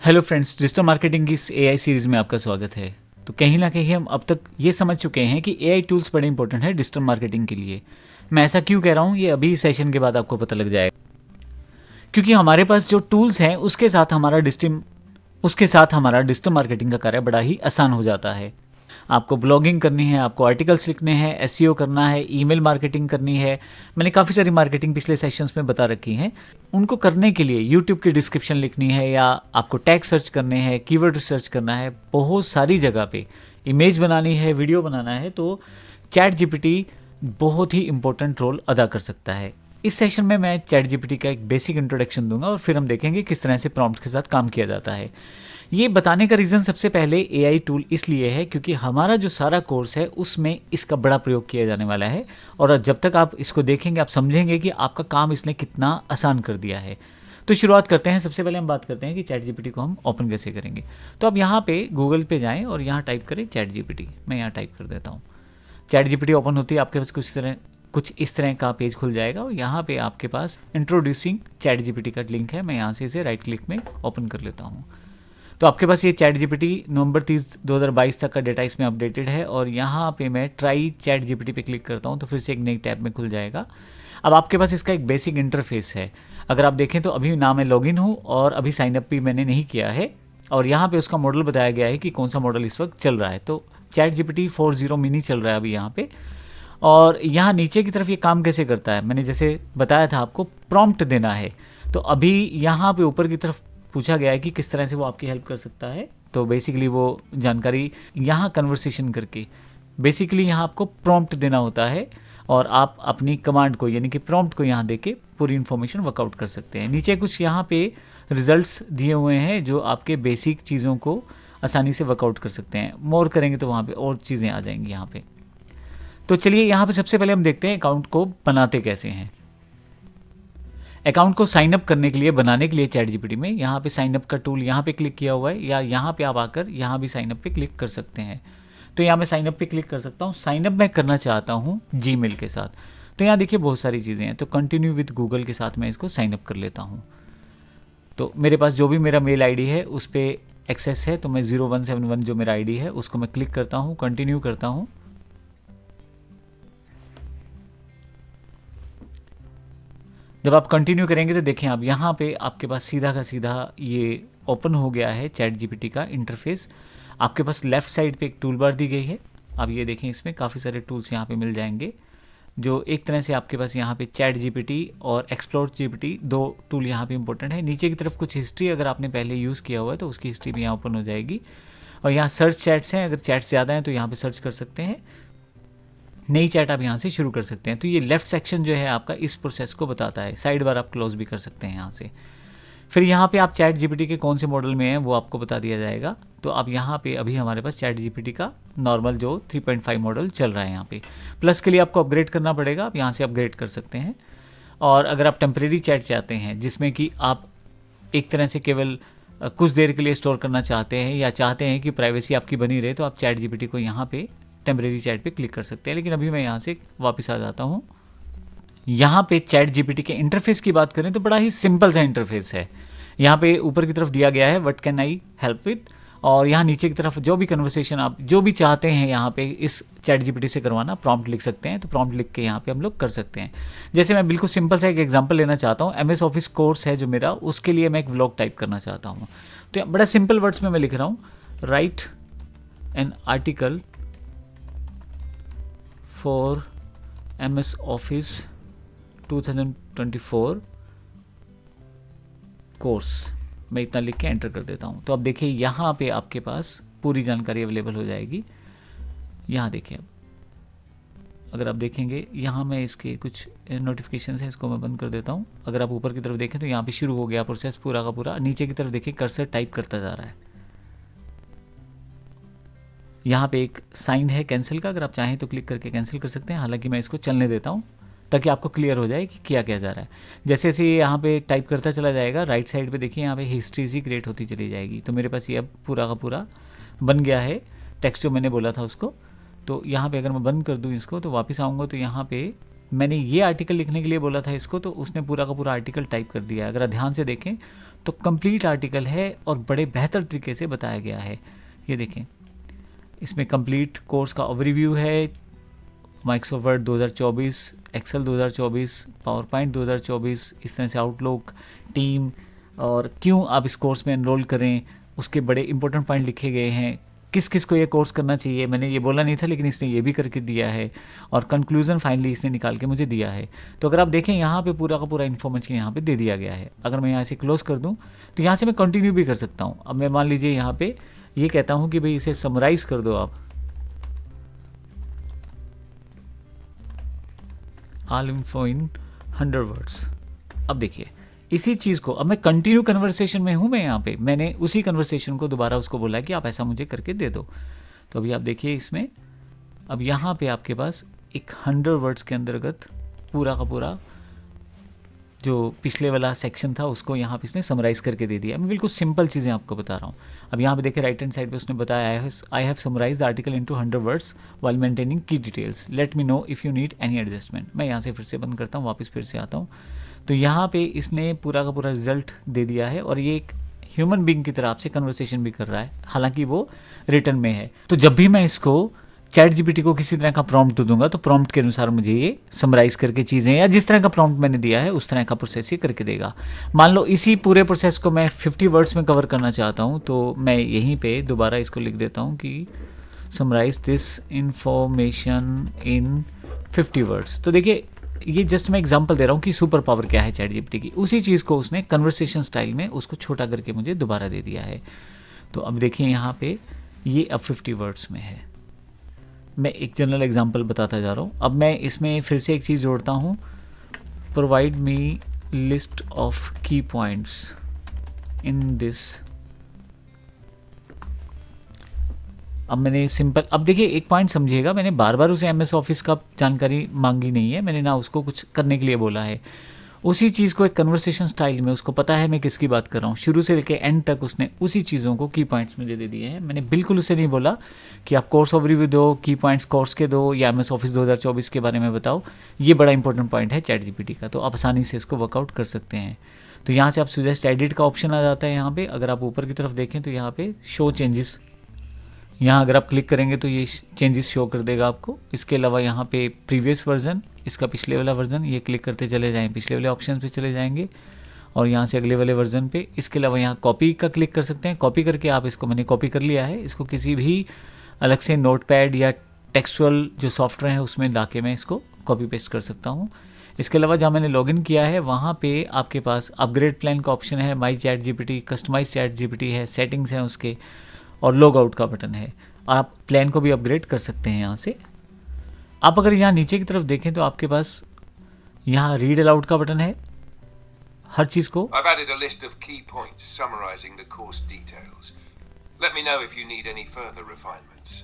Hello friends, digital marketing की इस AI series में आपका स्वागत है। तो कहीं ना कहीं हम अब तक ये समझ चुके हैं कि एआई टूल्स बड़े इंपॉर्टेंट है डिजिटल मार्केटिंग के लिए। मैं ऐसा क्यों कह रहा हूँ ये अभी सेशन के बाद आपको पता लग जाएगा, क्योंकि हमारे पास जो टूल्स हैं उसके साथ हमारा डिजिटल मार्केटिंग का कार्य बड़ा ही आसान हो जाता है। आपको ब्लॉगिंग करनी है, आपको आर्टिकल्स लिखने हैं, एसईओ करना है, ईमेल मार्केटिंग करनी है। मैंने काफ़ी सारी मार्केटिंग पिछले सेशंस में बता रखी हैं। उनको करने के लिए यूट्यूब की डिस्क्रिप्शन लिखनी है, या आपको टैग सर्च करने हैं, कीवर्ड रिसर्च करना है, बहुत सारी जगह पे इमेज बनानी है, वीडियो बनाना है, तो चैट जीपीटी बहुत ही इंपॉर्टेंट रोल अदा कर सकता है। इस सेशन में मैं चैट जीपीटी का एक बेसिक इंट्रोडक्शन दूंगा और फिर हम देखेंगे किस तरह से प्रॉम्प्ट्स के साथ काम किया जाता है। ये बताने का रीज़न सबसे पहले एआई टूल इसलिए है क्योंकि हमारा जो सारा कोर्स है उसमें इसका बड़ा प्रयोग किया जाने वाला है, और जब तक आप इसको देखेंगे आप समझेंगे कि आपका काम इसने कितना आसान कर दिया है। तो शुरुआत करते हैं। सबसे पहले हम बात करते हैं कि चैट जीपीटी को हम ओपन कैसे करेंगे। तो आप यहाँ पे गूगल पे जाएँ और यहाँ टाइप करें चैट जीपीटी। मैं यहाँ टाइप कर देता हूँ। चैट जीपीटी ओपन होती है, आपके पास कुछ इस तरह का पेज खुल जाएगा और यहाँ पे आपके पास इंट्रोड्यूसिंग चैट जीपीटी का लिंक है। मैं यहाँ से इसे राइट क्लिक में ओपन कर लेता हूँ। तो आपके पास ये चैट जीपीटी नवंबर 30, 2022 तक का डेटा इसमें अपडेटेड है, और यहाँ पे मैं ट्राई चैट जीपीटी पे क्लिक करता हूँ तो फिर से एक नई टैब में खुल जाएगा। अब आपके पास इसका एक बेसिक इंटरफेस है। अगर आप देखें तो अभी ना मैं लॉगिन हूँ और अभी साइनअप भी मैंने नहीं किया है, और यहाँ पे उसका मॉडल बताया गया है कि कौन सा मॉडल इस वक्त चल रहा है। तो चैट जीपीटी 4.0 मिनी चल रहा है अभी यहाँ पे। और यहाँ नीचे की तरफ ये काम कैसे करता है, मैंने जैसे बताया था आपको प्रॉम्प्ट देना है। तो अभी यहाँ पे ऊपर की तरफ पूछा गया है कि किस तरह से वो आपकी हेल्प कर सकता है। तो बेसिकली वो जानकारी यहाँ कन्वर्सेशन करके बेसिकली यहाँ आपको प्रॉम्प्ट देना होता है, और आप अपनी कमांड को यानी कि प्रॉम्प्ट को यहाँ देके पूरी इन्फॉर्मेशन वर्कआउट कर सकते हैं। नीचे कुछ यहाँ पे रिजल्ट्स दिए हुए हैं जो आपके बेसिक चीज़ों को आसानी से वर्कआउट कर सकते हैं। मोर करेंगे तो वहाँ पे और चीज़ें आ जाएंगी यहाँ पे। तो चलिए यहाँ पे सबसे पहले हम देखते हैं अकाउंट को बनाते कैसे हैं। अकाउंट को साइन अप करने के लिए, बनाने के लिए चैट जीपीटी में यहाँ पे साइन अप का टूल यहाँ पे क्लिक किया हुआ है, या यहाँ पे आप आकर यहाँ भी साइन अप पे क्लिक कर सकते हैं। तो यहाँ मैं साइन अप पे क्लिक कर सकता हूँ। साइन अप मैं करना चाहता हूँ जीमेल के साथ। तो यहाँ देखिए बहुत सारी चीज़ें हैं। तो कंटिन्यू विद गूगल के साथ मैं इसको साइन अप कर लेता हूँ। तो मेरे पास जो भी मेरा मेल आईडी है उस पर एक्सेस है, तो मैं 0171 जो मेरा आईडी है उसको मैं क्लिक करता हूँ, कंटिन्यू करता हूँ। जब आप कंटिन्यू करेंगे तो देखें आप यहाँ पे आपके पास सीधा का सीधा ये ओपन हो गया है चैट जीपीटी का इंटरफेस। आपके पास लेफ़्ट साइड पे एक टूल बार दी गई है। अब ये देखें इसमें काफ़ी सारे टूल्स यहाँ पे मिल जाएंगे, जो एक तरह से आपके पास यहाँ पे चैट जीपीटी और एक्सप्लोर जीपीटी दो टूल यहाँ पे इंपॉर्टेंट है। नीचे की तरफ कुछ हिस्ट्री अगर आपने पहले यूज़ किया हुआ है तो उसकी हिस्ट्री भी यहाँ ओपन हो जाएगी। और यहाँ सर्च चैट्स हैं, अगर चैट्स ज़्यादा हैं तो यहाँ पर सर्च कर सकते हैं। नई चैट आप यहाँ से शुरू कर सकते हैं। तो ये लेफ्ट सेक्शन जो है आपका इस प्रोसेस को बताता है। साइड बार आप क्लोज भी कर सकते हैं यहाँ से। फिर यहाँ पे आप चैट जीपीटी के कौन से मॉडल में हैं वो आपको बता दिया जाएगा। तो अब यहाँ पे अभी हमारे पास चैट जीपीटी का नॉर्मल जो 3.5 मॉडल चल रहा है यहाँ पे। प्लस के लिए आपको अपग्रेड करना पड़ेगा, आप यहाँ से अपग्रेड कर सकते हैं। और अगर आप टेम्परेरी चैट चाहते हैं जिसमें कि आप एक तरह से केवल कुछ देर के लिए स्टोर करना चाहते हैं, या चाहते हैं कि प्राइवेसी आपकी बनी रहे, तो आप चैट जीपीटी को यहाँ पे टेम्परेरी चैट पे क्लिक कर सकते हैं। लेकिन अभी मैं यहाँ से वापस आ जाता हूँ। यहाँ पे चैट जीपीटी के इंटरफेस की बात करें तो बड़ा ही सिंपल सा इंटरफेस है। यहाँ पे ऊपर की तरफ दिया गया है what can I help with, और यहाँ नीचे की तरफ जो भी कन्वर्सेशन आप जो भी चाहते हैं यहाँ पे इस चैट जीपीटी से करवाना, प्रॉम्प्ट लिख सकते हैं। तो प्रॉम्प्ट लिख के यहाँ पे हम लोग कर सकते हैं। जैसे मैं बिल्कुल सिंपल सा एक एग्जांपल लेना चाहता हूँ। MS ऑफिस कोर्स है जो मेरा, उसके लिए मैं एक व्लॉग टाइप करना चाहता हूँ। तो बड़ा सिंपल वर्ड्स में मैं लिख रहा हूँ, right an article for MS office 2024 course. मैं इतना लिख के एंटर कर देता हूँ। तो अब देखिए यहाँ पे आपके पास पूरी जानकारी अवेलेबल हो जाएगी। यहाँ देखिए, अब अगर आप देखेंगे यहाँ मैं इसके कुछ नोटिफिकेशन है, इसको मैं बंद कर देता हूँ। अगर आप ऊपर की तरफ देखें तो यहाँ पे शुरू हो गया प्रोसेस पूरा का पूरा। नीचे की तरफ देखिए कर्सर टाइप करता जा रहा है। यहाँ पे एक साइन है कैंसिल का, अगर आप चाहें तो क्लिक करके कैंसिल कर सकते हैं। हालांकि मैं इसको चलने देता हूँ ताकि आपको क्लियर हो जाए कि क्या जा रहा है। जैसे जैसे ये यहाँ पे टाइप करता चला जाएगा, राइट साइड पे देखिए यहाँ पे हिस्ट्री सी क्रिएट होती चली जाएगी। तो मेरे पास ये अब पूरा का पूरा बन गया है टेक्स्ट जो मैंने बोला था उसको। तो यहाँ पे अगर मैं बंद कर दूँ इसको तो वापस आऊँगा तो यहाँ पे मैंने ये आर्टिकल लिखने के लिए बोला था इसको, तो उसने पूरा का पूरा आर्टिकल टाइप कर दिया है। अगर आप ध्यान से देखें तो कंप्लीट आर्टिकल है और बड़े बेहतर तरीके से बताया गया है। ये देखें, इसमें कंप्लीट कोर्स का ओवरव्यू है, Microsoft Word 2024, Excel 2024, PowerPoint 2024, इस तरह से आउटलुक, टीम और क्यों आप इस कोर्स में एनरोल करें, उसके बड़े इंपॉर्टेंट पॉइंट लिखे गए हैं। किस किस को ये कोर्स करना चाहिए, मैंने ये बोला नहीं था लेकिन इसने ये भी करके दिया है, और कंक्लूजन फाइनली इसने निकाल के मुझे दिया है। तो अगर आप देखें यहाँ पे पूरा का पूरा इन्फॉर्मेशन यहाँ पे दे दिया गया है। अगर मैं यहाँ से क्लोज कर दूँ तो यहाँ से मैं कंटिन्यू भी कर सकता हूँ। अब मैं मान लीजिए यहाँ पे ये कहता हूँ कि भाई इसे समराइज कर दो आप, ऑल इन्फो इन 100 वर्ड्स। अब देखिए इसी चीज़ को, अब मैं कंटिन्यू कन्वर्सेशन में हूँ, मैं यहाँ पे मैंने उसी कन्वर्सेशन को दोबारा उसको बोला कि आप ऐसा मुझे करके दे दो। तो अभी आप देखिए इसमें, अब यहाँ पे आपके पास एक 100 वर्ड्स के अंतर्गत पूरा का पूरा जो पिछले वाला सेक्शन था उसको यहाँ पे इसने समराइज़ करके दे दिया। मैं बिल्कुल सिंपल चीज़ें आपको बता रहा हूँ। अब यहाँ पे देखिए राइट हैंड साइड पे उसने बताया I have summarise the article into 100 words while maintaining key details, let me know if you need any adjustment. मैं यहाँ से फिर से बंद करता हूँ, वापस फिर से आता हूँ। तो यहाँ पे इसने पूरा का पूरा रिजल्ट दे दिया है और ये एक ह्यूमन बीइंग की तरह आपसे कन्वर्सेशन भी कर रहा है, हालांकि वो रिटर्न में है। तो जब भी मैं इसको चैट जीपीटी को किसी तरह का प्रॉम्प्ट दूंगा तो प्रॉम्प्ट के अनुसार मुझे ये समराइज करके चीज़ें, या जिस तरह का प्रॉम्प्ट मैंने दिया है उस तरह का प्रोसेस ये करके देगा। मान लो इसी पूरे प्रोसेस को मैं 50 वर्ड्स में कवर करना चाहता हूँ, तो मैं यहीं पे दोबारा इसको लिख देता हूँ कि summarize this information in 50 words. तो देखिए ये जस्ट मैं एग्जांपल दे रहा हूँ कि सुपर पावर क्या है चैट जीपीटी की। उसी चीज़ को उसने कन्वर्सेशन स्टाइल में उसको छोटा करके मुझे दोबारा दे दिया है। तो अब देखिए यहाँ पे ये अब 50 वर्ड्स में है। मैं एक जनरल एग्जांपल बताता जा रहा हूँ। अब मैं इसमें फिर से एक चीज़ जोड़ता हूँ, प्रोवाइड मी लिस्ट ऑफ की पॉइंट्स इन दिस। अब मैंने सिंपल, अब देखिए एक पॉइंट समझिएगा, मैंने बार बार उसे एमएस ऑफिस का जानकारी मांगी नहीं है, मैंने ना उसको कुछ करने के लिए बोला है। उसी चीज़ को एक कन्वर्सेशन स्टाइल में उसको पता है मैं किसकी बात कर रहा हूँ, शुरू से लेकर एंड तक उसने उसी चीज़ों को की पॉइंट्स मुझे दे दिए हैं। मैंने बिल्कुल उसे नहीं बोला कि आप कोर्स ओवरव्यू दो, की पॉइंट्स कोर्स के दो, या एमएस ऑफिस 2024 के बारे में बताओ। ये बड़ा इंपॉर्टेंट पॉइंट है चैट जीपीटी का, तो आप आसानी से इसको वर्कआउट कर सकते हैं। तो यहाँ से आप सुजेस्ट एडिट का ऑप्शन आ जाता है। यहाँ पे अगर आप ऊपर की तरफ देखें तो यहाँ पे शो चेंजेस, यहाँ अगर आप क्लिक करेंगे तो ये चेंजेस शो कर देगा आपको। इसके अलावा यहाँ पे प्रीवियस वर्जन, इसका पिछले वाला वर्जन, ये क्लिक करते चले जाएं, पिछले वाले ऑप्शन पे चले जाएंगे और यहाँ से अगले वाले वर्जन पे। इसके अलावा यहाँ कॉपी का क्लिक कर सकते हैं, कॉपी करके आप इसको, मैंने कॉपी कर लिया है, इसको किसी भी अलग से नोटपैड या टेक्सचुअल जो सॉफ्टवेयर है उसमें ला के मैं इसको कॉपी पेस्ट कर सकता हूँ। इसके अलावा जहाँ मैंने लॉगिन किया है वहाँ पे आपके पास अपग्रेड प्लान का ऑप्शन है, my ChatGPT, customize ChatGPT है, सेटिंग्स हैं उसके, और लॉग आउट का बटन है। और आप प्लान को भी अपग्रेड कर सकते हैं यहाँ से। आप अगर यहाँ नीचे की तरफ देखें तो आपके पास यहाँ रीड अलाउड का बटन है हर चीज़ को। I've added a list of key points summarizing the course details. Let me know if you need any further refinements.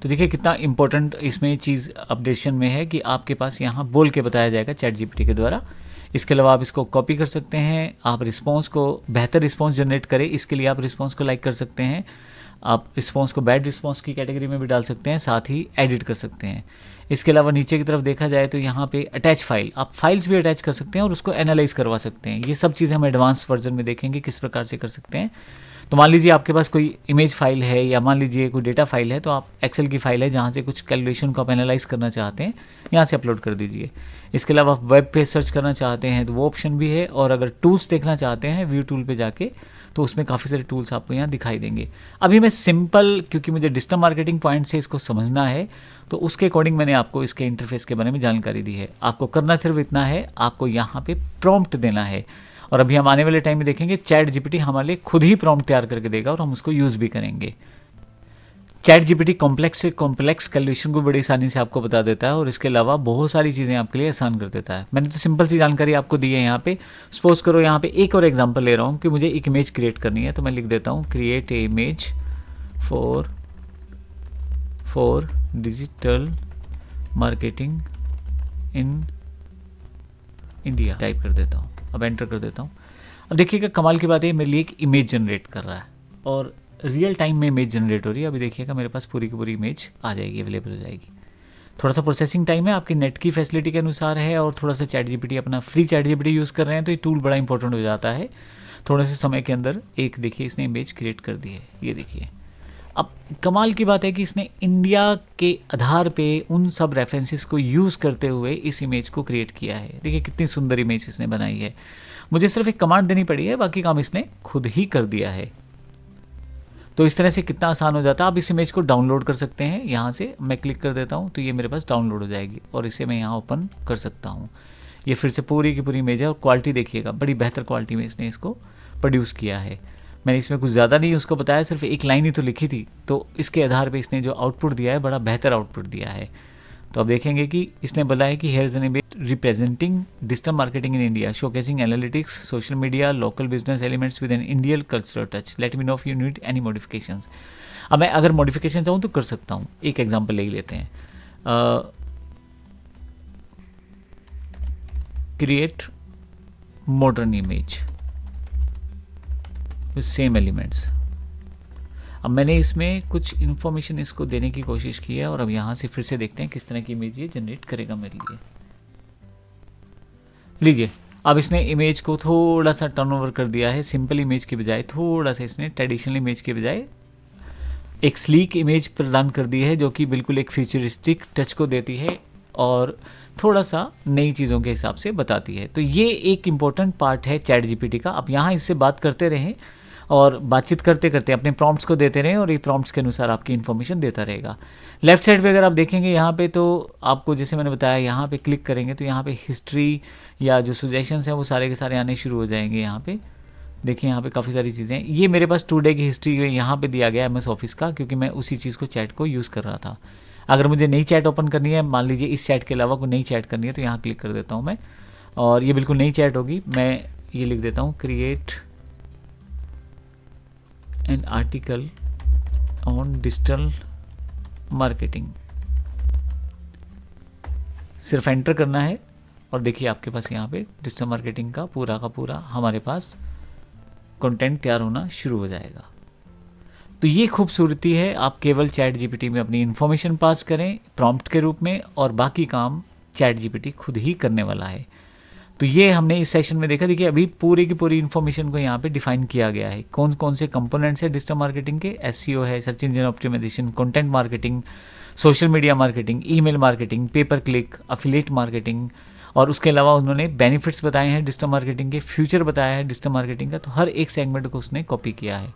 तो देखिए कितना इंपॉर्टेंट इसमें चीज़ अपडेशन में है कि आपके पास यहाँ बोल के बताया जाएगा चैट जीपीटी के द्वारा। इसके अलावा आप इसको कॉपी कर सकते हैं, आप रिस्पॉन्स को, बेहतर रिस्पॉन्स जनरेट करें इसके लिए आप रिस्पॉन्स को लाइक कर सकते हैं, आप रिस्पॉन्स को बैड रिस्पॉन्स की कैटेगरी में भी डाल सकते हैं, साथ ही एडिट कर सकते हैं। इसके अलावा नीचे की तरफ देखा जाए तो यहाँ पे अटैच फाइल, आप फाइल्स भी अटैच कर सकते हैं और उसको एनालाइज करवा सकते हैं। ये सब चीज़ें हम एडवांस वर्जन में देखेंगे किस प्रकार से कर सकते हैं। तो मान लीजिए आपके पास कोई इमेज फाइल है या मान लीजिए कोई डेटा फाइल है, तो आप एक्सेल की फाइल है जहाँ से कुछ कैलकुलेशन को आप एनालाइज करना चाहते हैं, यहाँ से अपलोड कर दीजिए। इसके अलावा आप वेब पे सर्च करना चाहते हैं तो वो ऑप्शन भी है, और अगर टूल्स देखना चाहते हैं व्यू टूल पे जाके तो उसमें काफ़ी सारे टूल्स आपको यहाँ दिखाई देंगे। अभी मैं सिंपल, क्योंकि मुझे डिजिटल मार्केटिंग पॉइंट से इसको समझना है तो उसके अकॉर्डिंग मैंने आपको इसके इंटरफेस के बारे में जानकारी दी है। आपको करना सिर्फ इतना है, आपको यहाँ पे प्रॉम्प्ट देना है, और अभी हम आने वाले टाइम में देखेंगे चैट जीपीटी हमारे लिए खुद ही प्रॉम्प्ट तैयार करके देगा और हम उसको यूज़ भी करेंगे। चैट जीपीटी कॉम्प्लेक्स से कॉम्प्लेक्स कैलकुलेशन को बड़ी आसानी से आपको बता देता है और इसके अलावा बहुत सारी चीज़ें आपके लिए आसान कर देता है। मैंने तो सिंपल सी जानकारी आपको दी है यहाँ पे। सपोज करो यहाँ पे एक और एग्जांपल ले रहा हूँ कि मुझे एक इमेज क्रिएट करनी है, तो मैं लिख देता हूँ create a image for digital marketing in India, type कर देता हूँ, अब एंटर कर देता हूँ। अब देखिएगा कमाल की बात है, मेरे लिए एक इमेज जनरेट कर रहा है और रियल टाइम में इमेज जनरेट हो रही है। अभी देखिएगा मेरे पास पूरी की पूरी इमेज आ जाएगी, अवेलेबल हो जाएगी। थोड़ा सा प्रोसेसिंग टाइम है, आपकी नेट की फैसिलिटी के अनुसार है, और थोड़ा सा चैट जीपीटी, अपना फ्री चैट जीपीटी यूज़ कर रहे हैं तो ये टूल बड़ा इंपॉर्टेंट हो जाता है। थोड़े से समय के अंदर एक देखिए इसने इमेज क्रिएट कर दी है, ये देखिए। अब कमाल की बात है कि इसने इंडिया के आधार पे उन सब रेफरेंसेस को यूज़ करते हुए इस इमेज को क्रिएट किया है। देखिए कितनी सुंदर इमेज इसने बनाई है। मुझे सिर्फ एक कमांड देनी पड़ी है, बाकी काम इसने खुद ही कर दिया है। तो इस तरह से कितना आसान हो जाता है। आप इस इमेज को डाउनलोड कर सकते हैं। यहाँ से मैं क्लिक कर देता हूँ तो ये मेरे पास डाउनलोड हो जाएगी और इसे मैं यहाँ ओपन कर सकता हूँ। ये फिर से पूरी की पूरी इमेज है और क्वालिटी देखिएगा, बड़ी बेहतर क्वालिटी में इसने इसको प्रोड्यूस किया है। मैंने इसमें कुछ ज़्यादा नहीं उसको बताया, सिर्फ एक लाइन ही तो लिखी थी, तो इसके आधार पे इसने जो आउटपुट दिया है बड़ा बेहतर आउटपुट दिया है। तो अब देखेंगे कि इसने बोला है कि here is an image representing digital marketing in India, showcasing analytics, social media, local business elements with an Indian cultural touch, late me know if you need any modifications. अब मैं अगर मॉडिफिकेशन चाहूँ तो कर सकता हूँ। एक एग्जांपल ले लेते हैं, create modern image with same elements. अब मैंने इसमें कुछ इन्फॉर्मेशन इसको देने की कोशिश की है और अब यहाँ से फिर से देखते हैं किस तरह की इमेज ये जनरेट करेगा मेरे लिए। लीजिए, अब इसने इमेज को थोड़ा सा टर्नओवर कर दिया है। सिंपल इमेज के बजाय थोड़ा सा इसने ट्रेडिशनल इमेज के बजाय एक स्लीक इमेज प्रदान कर दी है, जो कि बिल्कुल एक फ्यूचरिस्टिक टच को देती है और थोड़ा सा नई चीज़ों के हिसाब से बताती है। तो ये एक इम्पॉर्टेंट पार्ट है चैट जीपीटी का। आप यहाँ इससे बात करते रहें और बातचीत करते करते अपने प्रॉम्प्ट्स को देते रहें और ये प्रॉम्प्ट्स के अनुसार आपकी इन्फॉर्मेशन देता रहेगा। लेफ्ट साइड पे अगर आप देखेंगे यहाँ पे, तो आपको जैसे मैंने बताया यहाँ पे क्लिक करेंगे तो यहाँ पे हिस्ट्री या जो सजेशंस हैं वो सारे के सारे आने शुरू हो जाएंगे। यहाँ पे देखिए, यहाँ पे काफ़ी सारी चीज़ें हैं। ये मेरे पास 2 डे की हिस्ट्री यहाँ पे दिया गया है MS ऑफिस का, क्योंकि मैं उसी चीज़ को चैट को यूज़ कर रहा था। अगर मुझे नई चैट ओपन करनी है, मान लीजिए इस चैट के अलावा कोई नई चैट करनी है, तो यहाँ क्लिक कर देता हूँ मैं और ये बिल्कुल नई चैट होगी। मैं ये लिख देता हूँ, create an article on digital marketing. सिर्फ एंटर करना है और देखिए आपके पास यहाँ पे डिजिटल मार्केटिंग का पूरा हमारे पास कंटेंट तैयार होना शुरू हो जाएगा। तो ये खूबसूरती है, आप केवल चैट जीपीटी में अपनी इन्फॉर्मेशन पास करें प्रॉम्प्ट के रूप में और बाकी काम चैट जीपीटी खुद ही करने वाला है। तो ये हमने इस सेशन में देखा। देखिए अभी पूरी की पूरी इन्फॉर्मेशन को यहाँ पे डिफाइन किया गया है, कौन कौन से कंपोनेंट्स है डिजिटल मार्केटिंग के। SEO है, search engine optimization, content marketing, social media marketing, email marketing, pay per click, affiliate marketing, और उसके अलावा उन्होंने बेनिफिट्स बताए हैं डिजिटल मार्केटिंग के, फ्यूचर बताया है डिजिटल मार्केटिंग का। तो हर एक सेगमेंट को उसने कॉपी किया है।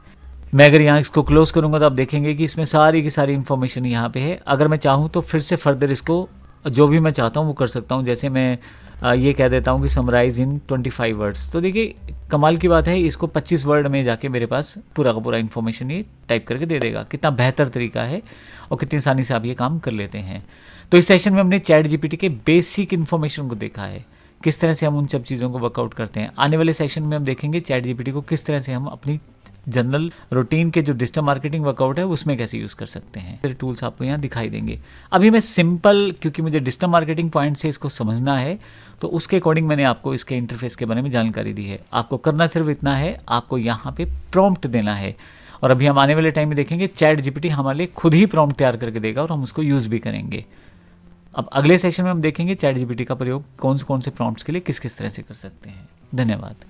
मैं अगर यहाँ इसको क्लोज करूँगा तो आप देखेंगे कि इसमें सारी की सारी इन्फॉर्मेशन यहाँ पे है। अगर मैं चाहूँ तो फिर से फर्दर इसको जो भी मैं चाहता हूँ वो कर सकता हूँ। जैसे मैं ये कह देता हूँ कि समराइज इन 25 वर्ड्स, तो देखिए कमाल की बात है, इसको 25 वर्ड में जाके मेरे पास पूरा का पूरा इन्फॉर्मेशन ये टाइप करके दे देगा। कितना बेहतर तरीका है और कितनी आसानी से आप ये काम कर लेते हैं। तो इस सेशन में हमने चैट जीपीटी के बेसिक इन्फॉर्मेशन को देखा है, किस तरह से हम उन सब चीज़ों को वर्कआउट करते हैं। आने वाले सेशन में हम देखेंगे चैट जीपीटी को किस तरह से हम अपनी जनरल रूटीन के जो डिजिटल मार्केटिंग वर्कआउट है उसमें कैसे यूज़ कर सकते हैं। सारे टूल्स आपको यहाँ दिखाई देंगे। अभी मैं सिंपल, क्योंकि मुझे डिजिटल मार्केटिंग पॉइंट से इसको समझना है, तो उसके अकॉर्डिंग मैंने आपको इसके इंटरफेस के बारे में जानकारी दी है। आपको करना सिर्फ इतना है, आपको यहाँ पे प्रॉम्प्ट देना है। और अभी हम आने वाले टाइम में देखेंगे चैट जीपीटी हमारे लिए खुद ही प्रॉम्प्ट तैयार करके देगा और हम उसको यूज़ भी करेंगे। अब अगले सेशन में हम देखेंगे चैट जीपीटी का प्रयोग कौन से प्रॉम्प्ट्स के लिए किस किस तरह से कर सकते हैं। धन्यवाद।